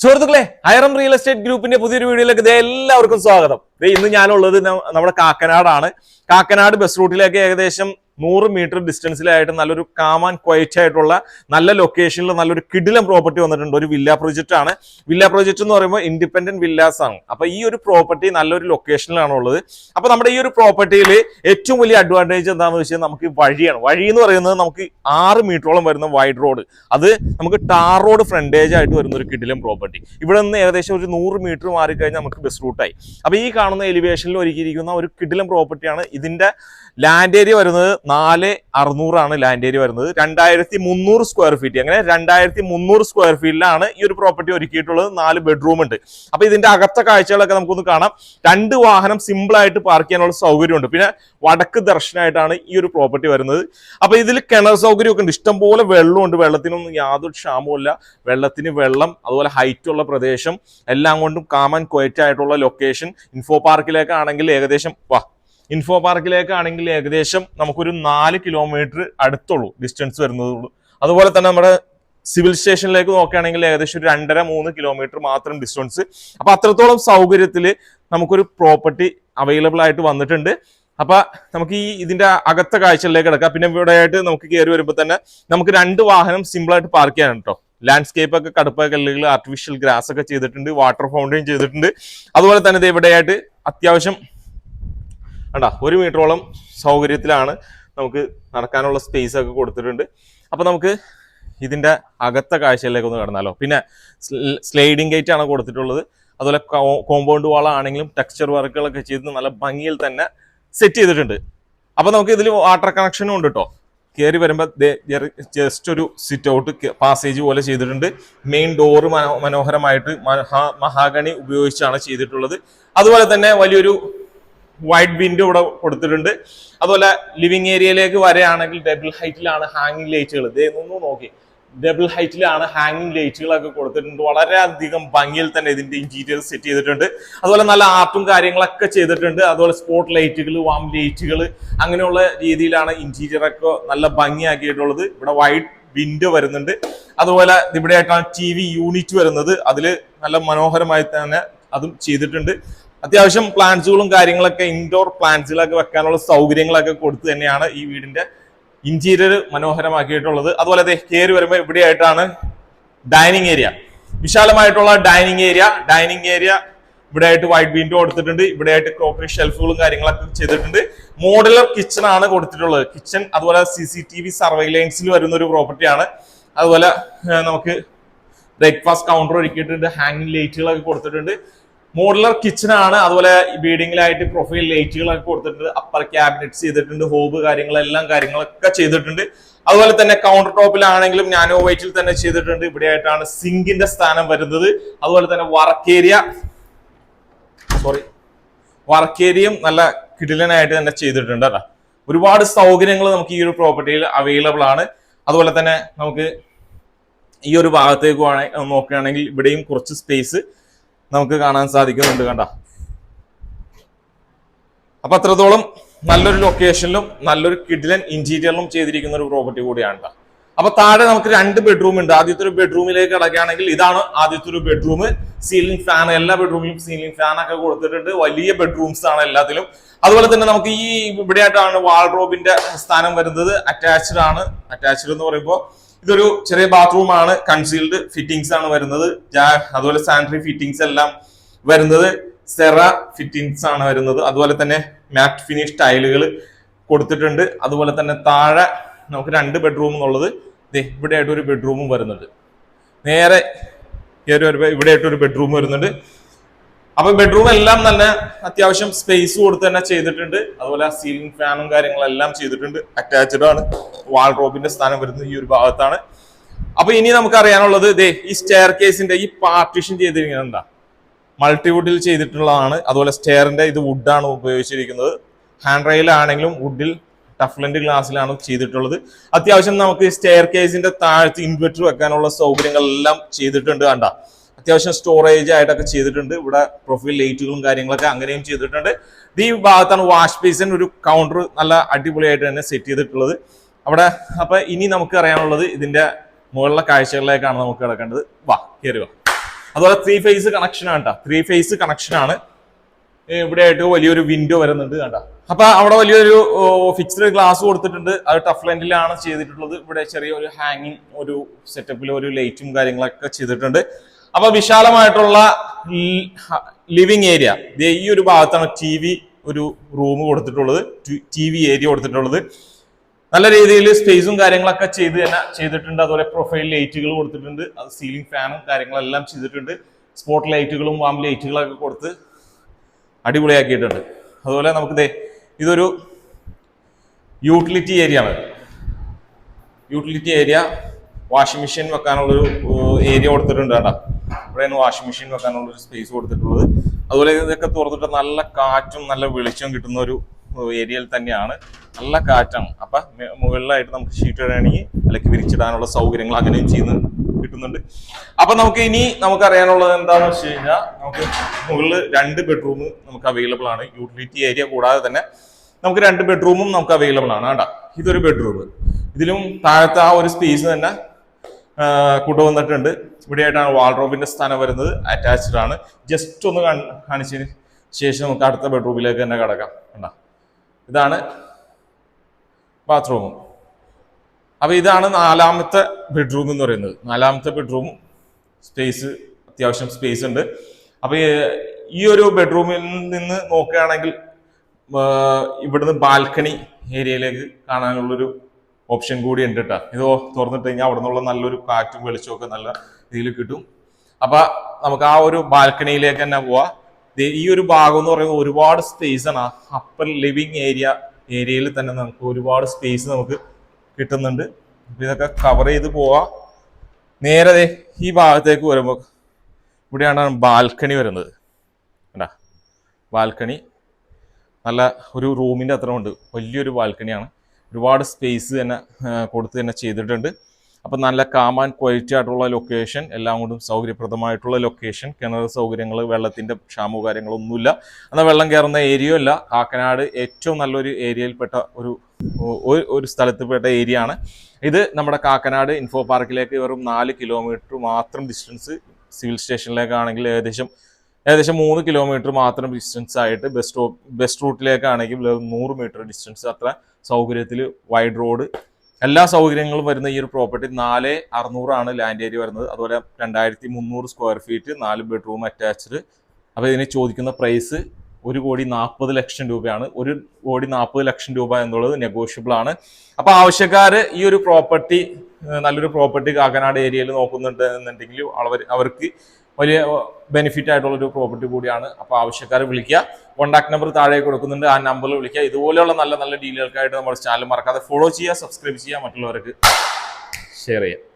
സുഹൃത്തുക്കളെ, ഐറം real estate ഗ്രൂപ്പിന്റെ പുതിയൊരു വീഡിയോയിലേക്ക് എല്ലാവർക്കും സ്വാഗതം. ഇന്ന് ഞാനുള്ളത് നമ്മുടെ കാക്കനാടാണ്. കാക്കനാട് ബസ് റൂട്ടിലേക്ക് ഏകദേശം 100 മീറ്റർ ഡിസ്റ്റൻസിലായിട്ട് നല്ലൊരു കാം ആൻഡ് ക്വയറ്റ് ആയിട്ടുള്ള നല്ല ലൊക്കേഷനിൽ നല്ലൊരു കിടിലം പ്രോപ്പർട്ടി വന്നിട്ടുണ്ട്. ഒരു വില്ല പ്രോജക്റ്റ് ആണ്. വില്ല പ്രോജക്റ്റ് എന്ന് പറയുമ്പോൾ ഇൻഡിപെൻഡന്റ് വില്ലാസ് ആണ്. അപ്പൊ ഈ ഒരു പ്രോപ്പർട്ടി നല്ലൊരു ലൊക്കേഷനിലാണ് ഉള്ളത്. അപ്പൊ നമ്മുടെ ഈ ഒരു പ്രോപ്പർട്ടിയിൽ ഏറ്റവും വലിയ അഡ്വാൻറ്റേജ് എന്താണെന്ന് വെച്ചാൽ നമുക്ക് വഴിയാണ്. വഴി എന്ന് പറയുന്നത് നമുക്ക് 6 മീറ്ററോളം വരുന്ന വൈഡ് റോഡ്, അത് നമുക്ക് ടാർ റോഡ് ഫ്രണ്ടേജ് ആയിട്ട് വരുന്ന ഒരു കിടിലം പ്രോപ്പർട്ടി. ഇവിടെ നിന്ന് ഏകദേശം ഒരു 100 മീറ്റർ മാറിക്കഴിഞ്ഞാൽ നമുക്ക് ബസ് റൂട്ടായി. അപ്പൊ ഈ കാണുന്ന എലിവേഷനിൽ ഒരുക്കിയിരിക്കുന്ന ഒരു കിടിലം പ്രോപ്പർട്ടിയാണ്. ഇതിന്റെ ലാൻഡ് ഏരിയ വരുന്നത് 4600 ആണ് ലാൻഡ് ഏരിയ വരുന്നത്. 2300 സ്ക്വയർ ഫീറ്റ്. അങ്ങനെ 2300 സ്ക്വയർ ഫീറ്റിലാണ് ഈ ഒരു പ്രോപ്പർട്ടി ഒരുക്കിയിട്ടുള്ളത്. 4 ബെഡ്റൂം ഉണ്ട്. അപ്പൊ ഇതിന്റെ അകത്തെ കാഴ്ചകളൊക്കെ നമുക്കൊന്ന് കാണാം. 2 വാഹനം സിമ്പിൾ ആയിട്ട് പാർക്ക് ചെയ്യാനുള്ള സൗകര്യമുണ്ട്. പിന്നെ വടക്ക് ദർശനമായിട്ടാണ് ഈ ഒരു പ്രോപ്പർട്ടി വരുന്നത്. അപ്പൊ ഇതിൽ കിണർ സൗകര്യമൊക്കെ ഉണ്ട്. ഇഷ്ടംപോലെ വെള്ളമുണ്ട്. വെള്ളത്തിനൊന്നും യാതൊരു ക്ഷാമവുമില്ല. വെള്ളത്തിന് വെള്ളം, അതുപോലെ ഹൈറ്റ് ഉള്ള പ്രദേശം, എല്ലാം കൊണ്ടും കാം ആൻഡ് ക്വയറ്റ് ആയിട്ടുള്ള ലൊക്കേഷൻ. ഇൻഫോ പാർക്കിലേക്കാണെങ്കിൽ ഏകദേശം നമുക്കൊരു 4 കിലോമീറ്റർ അടുത്തുള്ളൂ ഡിസ്റ്റൻസ് വരുന്നതുള്ളൂ. അതുപോലെ തന്നെ നമ്മുടെ സിവിൽ സ്റ്റേഷനിലേക്ക് നോക്കുകയാണെങ്കിൽ ഏകദേശം ഒരു 2.5-3 കിലോമീറ്റർ മാത്രം ഡിസ്റ്റൻസ്. അപ്പൊ അത്രത്തോളം സൗകര്യത്തിൽ നമുക്കൊരു പ്രോപ്പർട്ടി അവൈലബിൾ ആയിട്ട് വന്നിട്ടുണ്ട്. അപ്പൊ നമുക്ക് ഇതിന്റെ അകത്തെ കാഴ്ചകളിലേക്ക് കിടക്കാം. പിന്നെ ഇവിടെ ആയിട്ട് നമുക്ക് കയറി വരുമ്പോൾ തന്നെ നമുക്ക് 2 വാഹനം സിമ്പിൾ ആയിട്ട് പാർക്ക് ചെയ്യാൻ കേട്ടോ. ലാൻഡ്സ്കേപ്പ് ഒക്കെ, കടുപ്പ കല്ലുകൾ, ആർട്ടിഫിഷ്യൽ ഗ്രാസ് ഒക്കെ ചെയ്തിട്ടുണ്ട്. വാട്ടർ ഫൗണ്ടൈൻ ചെയ്തിട്ടുണ്ട്. അതുപോലെ തന്നെ ഇവിടെയായിട്ട് അത്യാവശ്യം 1 മീറ്ററോളം സൗകര്യത്തിലാണ് നമുക്ക് നടക്കാനുള്ള സ്പേസ് ഒക്കെ കൊടുത്തിട്ടുണ്ട്. അപ്പൊ നമുക്ക് ഇതിന്റെ അകത്തെ കാഴ്ചയിലേക്ക് ഒന്ന് കടന്നാലോ. പിന്നെ സ്ലൈഡിംഗ് ഗേറ്റ് ആണ് കൊടുത്തിട്ടുള്ളത്. അതുപോലെ കോമ്പൗണ്ട് വാളാണെങ്കിലും ടെക്സ്ചർ വർക്കുകളൊക്കെ ചെയ്ത് നല്ല ഭംഗിയിൽ തന്നെ സെറ്റ് ചെയ്തിട്ടുണ്ട്. അപ്പൊ നമുക്ക് ഇതിൽ വാട്ടർ കണക്ഷനും ഉണ്ട് കേട്ടോ. കയറി വരുമ്പോൾ ജസ്റ്റ് ഒരു സിറ്റ് ഔട്ട് പാസേജ് പോലെ ചെയ്തിട്ടുണ്ട്. മെയിൻ ഡോറ് മനോഹരമായിട്ട് മഹാഗണി ഉപയോഗിച്ചാണ് ചെയ്തിട്ടുള്ളത്. അതുപോലെ തന്നെ വലിയൊരു വൈഡ് വിൻഡോ ഇവിടെ കൊടുത്തിട്ടുണ്ട്. അതുപോലെ ലിവിംഗ് ഏരിയയിലേക്ക് വരികയാണെങ്കിൽ ഡബിൾ ഹൈറ്റിലാണ് ഹാങ്ങിങ് ലൈറ്റുകൾ. ഇതൊന്നും നോക്കി, ഡബിൾ ഹൈറ്റിലാണ് ഹാങ്ങിങ് ലൈറ്റുകളൊക്കെ കൊടുത്തിട്ടുണ്ട്. വളരെയധികം ഭംഗിയിൽ തന്നെ ഇതിന്റെ ഇന്റീരിയർ സെറ്റ് ചെയ്തിട്ടുണ്ട്. അതുപോലെ നല്ല ആർട്ടും കാര്യങ്ങളൊക്കെ ചെയ്തിട്ടുണ്ട്. അതുപോലെ സ്പോട്ട് ലൈറ്റുകൾ, വാം ലൈറ്റുകൾ, അങ്ങനെയുള്ള രീതിയിലാണ് ഇന്റീരിയർ ഒക്കെ നല്ല ഭംഗിയാക്കിയിട്ടുള്ളത്. ഇവിടെ വൈഡ് വിൻഡോ വരുന്നുണ്ട്. അതുപോലെ ഇവിടെയായിട്ടാണ് TV യൂണിറ്റ് വരുന്നത്. അതിൽ നല്ല മനോഹരമായി തന്നെ അതും ചെയ്തിട്ടുണ്ട്. അത്യാവശ്യം പ്ലാന്റ്സുകളും കാര്യങ്ങളൊക്കെ, ഇൻഡോർ പ്ലാന്റ്സുകളൊക്കെ വെക്കാനുള്ള സൗകര്യങ്ങളൊക്കെ കൊടുത്ത് തന്നെയാണ് ഈ വീടിന്റെ ഇന്റീരിയർ മനോഹരമാക്കിയിട്ടുള്ളത്. അതുപോലെ കയറി വരുമ്പോൾ ഇവിടെയായിട്ടാണ് ഡൈനിങ് ഏരിയ, വിശാലമായിട്ടുള്ള ഡൈനിങ് ഏരിയ. ഇവിടെ ആയിട്ട് വൈഡ് വിൻഡോ കൊടുത്തിട്ടുണ്ട്. ഇവിടെ ആയിട്ട് ക്രോക്കറി ഷെൽഫുകളും കാര്യങ്ങളൊക്കെ ചെയ്തിട്ടുണ്ട്. മോഡുലർ കിച്ചൺ ആണ് കൊടുത്തിട്ടുള്ളത്. കിച്ചൺ അതുപോലെ CCTV സർവൈലൻസിൽ വരുന്ന ഒരു പ്രോപ്പർട്ടിയാണ്. അതുപോലെ നമുക്ക് ബ്രേക്ക്ഫാസ്റ്റ് കൗണ്ടർ ഒരുക്കിയിട്ടുണ്ട്. ഹാങ്ങിങ് ലൈറ്റുകളൊക്കെ കൊടുത്തിട്ടുണ്ട്. മോഡുലർ കിച്ചൺ ആണ്. അതുപോലെ ബീഡിങ്ങിലായിട്ട് പ്രൊഫൈൽ ലൈറ്റുകളൊക്കെ കൊടുത്തിട്ടുണ്ട്. അപ്പർ ക്യാബിനറ്റ്സ് ചെയ്തിട്ടുണ്ട്. ഹോബ് കാര്യങ്ങളൊക്കെ ചെയ്തിട്ടുണ്ട്. അതുപോലെ തന്നെ കൗണ്ടർ ടോപ്പിലാണെങ്കിലും നാനോ വൈറ്റിൽ തന്നെ ചെയ്തിട്ടുണ്ട്. ഇവിടെ ആയിട്ടാണ് സിങ്കിന്റെ സ്ഥാനം വരുന്നത്. അതുപോലെ തന്നെ വർക്ക് ഏരിയയും നല്ല കിടിലനായിട്ട് തന്നെ ചെയ്തിട്ടുണ്ട് കേട്ടോ. ഒരുപാട് സൗകര്യങ്ങൾ നമുക്ക് ഈ ഒരു പ്രോപ്പർട്ടിയിൽ അവൈലബിൾ ആണ്. അതുപോലെ തന്നെ നമുക്ക് ഈ ഒരു ഭാഗത്തേക്ക് നോക്കുകയാണെങ്കിൽ ഇവിടെയും കുറച്ച് സ്പേസ് നമുക്ക് കാണാൻ സാധിക്കുന്നുണ്ട്. കണ്ട, അപ്പൊ അത്രത്തോളം നല്ലൊരു ലൊക്കേഷനിലും നല്ലൊരു കിടിലൻ ഇന്റീരിയറിലും ചെയ്തിരിക്കുന്ന ഒരു പ്രോപ്പർട്ടി കൂടിയാണ്. അപ്പൊ താഴെ നമുക്ക് 2 ബെഡ്റൂം ഉണ്ട്. ആദ്യത്തെ ഒരു ബെഡ്റൂമിലേക്ക് കിടക്കുകയാണെങ്കിൽ ഇതാണ് ആദ്യത്തെ ഒരു ബെഡ്റൂം. സീലിംഗ് ഫാൻ, എല്ലാ ബെഡ്റൂമിലും സീലിംഗ് ഫാൻ ഒക്കെ കൊടുത്തിട്ടുണ്ട്. വലിയ ബെഡ്റൂംസ് ആണ് എല്ലാത്തിലും. അതുപോലെ തന്നെ നമുക്ക് ഈ ഇവിടെയായിട്ടാണ് വാൾഡ്രോബിന്റെ സ്ഥാനം വരുന്നത്. അറ്റാച്ച്ഡ് എന്ന് പറയുമ്പോൾ ഇതൊരു ചെറിയ ബാത്റൂം ആണ്. കൺസീൽഡ് ഫിറ്റിംഗ്സ് ആണ് വരുന്നത്. അതുപോലെ സാനിറ്ററി ഫിറ്റിംഗ്സ് എല്ലാം വരുന്നത് സെറ ഫിറ്റിംഗ്സ് ആണ് വരുന്നത്. അതുപോലെ തന്നെ മാറ്റ് ഫിനിഷ് ടൈലുകൾ കൊടുത്തിട്ടുണ്ട്. അതുപോലെ തന്നെ താഴെ നമുക്ക് 2 ബെഡ്റൂം എന്നുള്ളത് ഇവിടെ ആയിട്ട് ഒരു ബെഡ്റൂമും വരുന്നുണ്ട്. നേരെ കയറി വരുമ്പോൾ ഇവിടെ ആയിട്ട് ഒരു ബെഡ്റൂം വരുന്നുണ്ട്. അപ്പൊ ബെഡ്റൂം എല്ലാം തന്നെ അത്യാവശ്യം സ്പേസ് കൊടുത്ത് തന്നെ ചെയ്തിട്ടുണ്ട്. അതുപോലെ സീലിംഗ് ഫാനും കാര്യങ്ങളെല്ലാം ചെയ്തിട്ടുണ്ട്. അറ്റാച്ച്ഡ് ആണ്. വാൾഡ്രോബിന്റെ സ്ഥാനം വരുന്നത് ഈ ഒരു ഭാഗത്താണ്. അപ്പൊ ഇനി നമുക്ക് അറിയാനുള്ളത് ഈ സ്റ്റെയർ കേസിന്റെ ഈ പാർട്ടീഷൻ ചെയ്തിരിക്കുന്നത് മൾട്ടിവുഡിൽ ചെയ്തിട്ടുള്ളതാണ്. അതുപോലെ സ്റ്റെയറിന്റെ ഇത് വുഡാണ് ഉപയോഗിച്ചിരിക്കുന്നത്. ഹാൻഡ് റെയിൽ ആണെങ്കിലും വുഡിൽ ടഫ്ലൻഡ് ഗ്ലാസ്സിലാണ് ചെയ്തിട്ടുള്ളത്. അത്യാവശ്യം നമുക്ക് സ്റ്റെയർ കേസിന്റെ താഴത്ത് ഇൻവെർട്ടർ വെക്കാനുള്ള സൗകര്യങ്ങളെല്ലാം ചെയ്തിട്ടുണ്ട്. കണ്ട, അത്യാവശ്യം സ്റ്റോറേജ് ആയിട്ടൊക്കെ ചെയ്തിട്ടുണ്ട്. ഇവിടെ പ്രൊഫൈൽ ലൈറ്റുകളും കാര്യങ്ങളൊക്കെ അങ്ങനെയും ചെയ്തിട്ടുണ്ട്. ഈ ഭാഗത്താണ് വാഷ് ബേസിൻ, ഒരു കൗണ്ടർ നല്ല അടിപൊളിയായിട്ട് തന്നെ സെറ്റ് ചെയ്തിട്ടുള്ളത് അവിടെ. അപ്പൊ ഇനി നമുക്ക് അറിയാനുള്ളത് ഇതിന്റെ മുകളിലെ കാഴ്ചകളിലേക്കാണ് നമുക്ക് കിടക്കേണ്ടത്. കയറുക. അതുപോലെ 3 ഫേസ് കണക്ഷൻ ആണ് കേട്ടോ. 3 ഫേസ് കണക്ഷൻ ആണ്. ഇവിടെ ആയിട്ട് വലിയൊരു വിൻഡോ വരുന്നുണ്ട് കണ്ട. അപ്പൊ അവിടെ വലിയൊരു ഫിക്സ്ഡ് ഗ്ലാസ് കൊടുത്തിട്ടുണ്ട്. അത് ടഫ് ലെൻഡിലാണ് ചെയ്തിട്ടുള്ളത്. ഇവിടെ ചെറിയൊരു ഹാങ്ങിങ് ഒരു സെറ്റപ്പിൽ ഒരു ലൈറ്റും കാര്യങ്ങളൊക്കെ ചെയ്തിട്ടുണ്ട്. അപ്പൊ വിശാലമായിട്ടുള്ള ലിവിങ് ഏരിയ ഈ ഒരു ഭാഗത്താണ് TV ഒരു റൂം കൊടുത്തിട്ടുള്ളത്, TV ഏരിയ കൊടുത്തിട്ടുള്ളത്. നല്ല രീതിയിൽ സ്പേസും കാര്യങ്ങളൊക്കെ ചെയ്തിട്ടുണ്ട്. അതുപോലെ പ്രൊഫൈൽ ലൈറ്റുകൾ കൊടുത്തിട്ടുണ്ട്. അത് സീലിംഗ് ഫാനും കാര്യങ്ങളെല്ലാം ചെയ്തിട്ടുണ്ട്. സ്പോട്ട് ലൈറ്റുകളും വാം ലൈറ്റുകളൊക്കെ കൊടുത്ത് അടിപൊളിയാക്കിയിട്ടുണ്ട്. അതുപോലെ നമുക്ക് ഇതൊരു യൂട്ടിലിറ്റി ഏരിയ ആണ്. യൂട്ടിലിറ്റി ഏരിയ വാഷിംഗ് മെഷീൻ വെക്കാനുള്ളൊരു ഏരിയ കൊടുത്തിട്ടുണ്ട് കേട്ടോ. ഇവിടെയാണ് വാഷിംഗ് മെഷീൻ വെക്കാനുള്ളൊരു സ്പേസ് കൊടുത്തിട്ടുള്ളത്. അതുപോലെ ഇതൊക്കെ തുറന്നിട്ട് നല്ല കാറ്റും നല്ല വെളിച്ചവും കിട്ടുന്ന ഒരു ഏരിയയിൽ തന്നെയാണ്. നല്ല കാറ്റാണ്. അപ്പൊ മുകളിലായിട്ട് നമുക്ക് ഷീറ്റ് ഇടാണെങ്കിൽ അല്ലെങ്കിൽ വിരിച്ചിടാനുള്ള സൗകര്യങ്ങൾ അങ്ങനെയും കിട്ടുന്നുണ്ട്. അപ്പൊ നമുക്ക് അറിയാനുള്ളത് എന്താണെന്ന് വെച്ച് കഴിഞ്ഞാൽ നമുക്ക് മുകളിൽ 2 ബെഡ്റൂം നമുക്ക് അവൈലബിൾ ആണ്. യൂട്ടിലിറ്റി ഏരിയ കൂടാതെ തന്നെ നമുക്ക് 2 ബെഡ്റൂമും നമുക്ക് അവൈലബിൾ ആണ് കേട്ടോ. ഇതൊരു ബെഡ്റൂം. ഇതിലും താഴത്തെ ആ ഒരു സ്പേസ് തന്നെ കൊണ്ടുവന്നിട്ടുണ്ട്. ഇവിടെയായിട്ടാണ് വാൾഡ്രോബിന്റെ സ്ഥാനം വരുന്നത്. അറ്റാച്ച്ഡ് ആണ്. ജസ്റ്റ് ഒന്ന് കാണിച്ചതിന് ശേഷം നമുക്ക് അടുത്ത ബെഡ്റൂമിലേക്ക് തന്നെ കിടക്കാം. കണ്ടാ, ഇതാണ് ബാത്റൂം. അപ്പൊ ഇതാണ് 4ാമത്തെ ബെഡ്റൂം എന്ന് പറയുന്നത്. 4ാമത്തെ ബെഡ്റൂമും സ്പേസ്, അത്യാവശ്യം സ്പേസ് ഉണ്ട്. അപ്പൊ ഈ ഒരു ബെഡ്റൂമിൽ നിന്ന് നോക്കുകയാണെങ്കിൽ ഇവിടുന്ന് ബാൽക്കണി ഏരിയയിലേക്ക് കാണാനുള്ളൊരു ഓപ്ഷൻ കൂടി ഉണ്ട് കേട്ടോ. ഇത് തുറന്നിട്ട് കഴിഞ്ഞാൽ അവിടെ നിന്നുള്ള നല്ലൊരു കാറ്റും വെളിച്ചവും ഒക്കെ നല്ല രീതിയിൽ കിട്ടും. അപ്പൊ നമുക്ക് ആ ഒരു ബാൽക്കണിയിലേക്ക് തന്നെ പോവാം. ഈ ഒരു ഭാഗം എന്ന് പറയുന്നത് ഒരുപാട് സ്പേസ് ആണ്. അപ്പർ ലിവിങ് ഏരിയയിൽ തന്നെ നമുക്ക് ഒരുപാട് സ്പേസ് നമുക്ക് കിട്ടുന്നുണ്ട്. അപ്പൊ ഇതൊക്കെ കവർ ചെയ്ത് പോവാം. നേരെ ഈ ഭാഗത്തേക്ക് വരുമ്പോൾ ഇവിടെയാണ് ബാൽക്കണി വരുന്നത്. കണ്ടാ, ബാൽക്കണി നല്ല ഒരു റൂമിന്റെ അത്ര ഉണ്ട്. വലിയൊരു ബാൽക്കണിയാണ്. ഒരുപാട് സ്പേസ് തന്നെ കൊടുത്ത് തന്നെ ചെയ്തിട്ടുണ്ട്. അപ്പം നല്ല കാം ആൻഡ് ക്വയറ്റ് ആയിട്ടുള്ള ലൊക്കേഷൻ, എല്ലാം കൊണ്ടും സൗകര്യപ്രദമായിട്ടുള്ള ലൊക്കേഷൻ. കിണർ സൗകര്യങ്ങൾ, വെള്ളത്തിന്റെ ക്ഷാമോ കാര്യങ്ങളൊന്നുമില്ല. എന്നാൽ വെള്ളം കയറുന്ന ഏരിയ അല്ല. കാക്കനാട് ഏറ്റവും നല്ലൊരു ഏരിയയിൽപ്പെട്ട ഒരു സ്ഥലത്തിൽപ്പെട്ട ഏരിയ ആണ് ഇത്. നമ്മുടെ കാക്കനാട് ഇൻഫോ പാർക്കിലേക്ക് വെറും 4 കിലോമീറ്റർ മാത്രം ഡിസ്റ്റൻസ്. സിവിൽ സ്റ്റേഷനിലേക്കാണെങ്കിൽ ഏകദേശം 3 കിലോമീറ്റർ മാത്രം ഡിസ്റ്റൻസ് ആയിട്ട് ബസ് റൂട്ടിലേക്കാണെങ്കിൽ 100 മീറ്റർ ഡിസ്റ്റൻസ്. അത്ര സൗകര്യത്തിൽ വൈഡ് റോഡ്, എല്ലാ സൗകര്യങ്ങളും വരുന്ന ഈ ഒരു പ്രോപ്പർട്ടി 4,600 ലാൻഡ് ഏരിയ വരുന്നത്. അതുപോലെ 2,300 സ്ക്വയർ ഫീറ്റ്, 4 ബെഡ്റൂം അറ്റാച്ച്ഡ്. അപ്പോൾ ഇതിന് ചോദിക്കുന്ന പ്രൈസ് 1,40,00,000 രൂപയാണ്. 1,40,00,000 രൂപ എന്നുള്ളത് നെഗോഷ്യബിൾ ആണ്. അപ്പൊ ആവശ്യക്കാര് ഈ ഒരു പ്രോപ്പർട്ടി, നല്ലൊരു പ്രോപ്പർട്ടി കാക്കനാട് ഏരിയയിൽ നോക്കുന്നുണ്ട് എന്നുണ്ടെങ്കിൽ അവർക്ക് വലിയ ബെനിഫിറ്റ് ആയിട്ടുള്ള ഒരു പ്രോപ്പർട്ടി കൂടിയാണ്. അപ്പൊ ആവശ്യക്കാർ വിളിക്കുക. കോൺടാക്ട് നമ്പർ താഴെ കൊടുക്കുന്നുണ്ട്, ആ നമ്പറിൽ വിളിക്കുക. ഇതുപോലെയുള്ള നല്ല നല്ല ഡീലുകൾക്കായിട്ട് നമ്മുടെ ചാനൽ മറക്കാതെ ഫോളോ ചെയ്യുക, സബ്സ്ക്രൈബ് ചെയ്യുക, മറ്റുള്ളവർക്ക് ഷെയർ ചെയ്യുക.